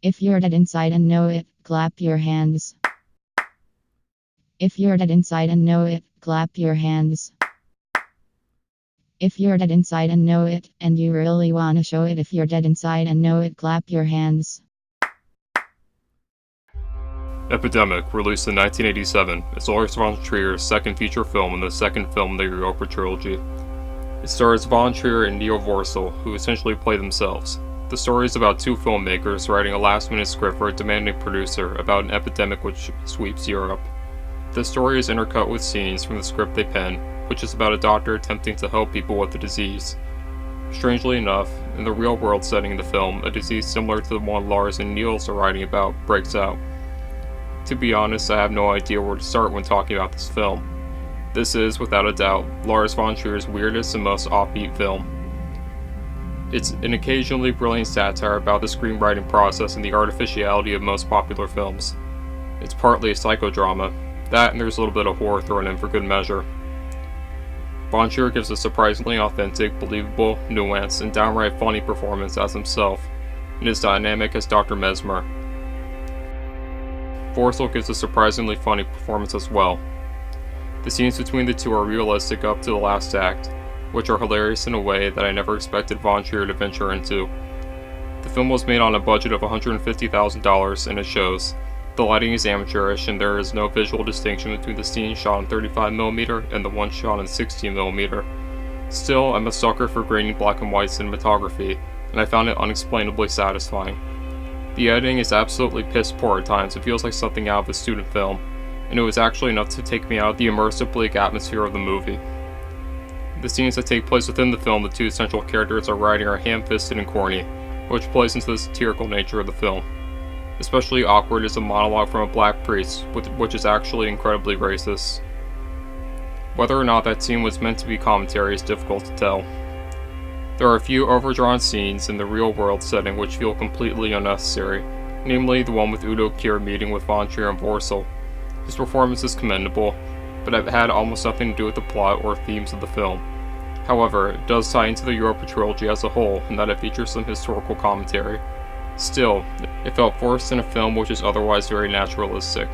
If you're dead inside and know it, clap your hands. If you're dead inside and know it, clap your hands. If you're dead inside and know it, and you really wanna show it, if you're dead inside and know it, clap your hands. Epidemic, released in 1987, is Lars von Trier's second feature film and the second film in the Europa trilogy. It stars von Trier and Neo Vorsel, who essentially play themselves. The story is about two filmmakers writing a last-minute script for a demanding producer about an epidemic which sweeps Europe. The story is intercut with scenes from the script they pen, which is about a doctor attempting to help people with the disease. Strangely enough, in the real-world setting of the film, a disease similar to the one Lars and Niels are writing about breaks out. To be honest, I have no idea where to start when talking about this film. This is, without a doubt, Lars von Trier's weirdest and most offbeat film. It's an occasionally brilliant satire about the screenwriting process and the artificiality of most popular films. It's partly a psychodrama, that and there's a little bit of horror thrown in for good measure. Von Trier gives a surprisingly authentic, believable, nuanced, and downright funny performance as himself, and is dynamic as Dr. Mesmer. Vorsel gives a surprisingly funny performance as well. The scenes between the two are realistic up to the last act, which are hilarious in a way that I never expected von Trier to venture into. The film was made on a budget of $150,000 and it shows. The lighting is amateurish and there is no visual distinction between the scene shot on 35mm and the one shot on 16mm. Still, I'm a sucker for grainy black and white cinematography, and I found it unexplainably satisfying. The editing is absolutely piss poor at times, it feels like something out of a student film, and it was actually enough to take me out of the immersive bleak atmosphere of the movie. The scenes that take place within the film the two central characters are writing are ham-fisted and corny, which plays into the satirical nature of the film. Especially awkward is a monologue from a black priest, which is actually incredibly racist. Whether or not that scene was meant to be commentary is difficult to tell. There are a few overdrawn scenes in the real-world setting which feel completely unnecessary, namely the one with Udo Kier meeting with von Trier and Vorsel. His performance is commendable, but it had almost nothing to do with the plot or themes of the film. However, it does tie into the Europa trilogy as a whole in that it features some historical commentary. Still, it felt forced in a film which is otherwise very naturalistic.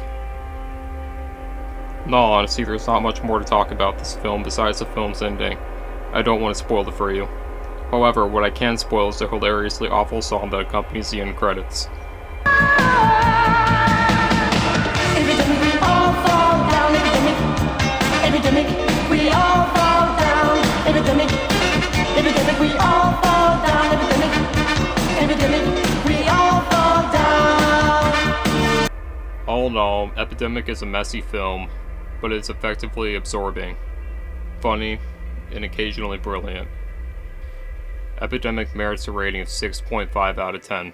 In all honesty, there's not much more to talk about this film besides the film's ending. I don't want to spoil it for you. However, what I can spoil is the hilariously awful song that accompanies the end credits. Epidemic, we all fall down. Epidemic, we all fall down. Epidemic, we all fall down. Epidemic, we all fall down. All in all, Epidemic is a messy film, but it's effectively absorbing, funny, and occasionally brilliant. Epidemic merits a rating of 6.5 out of 10.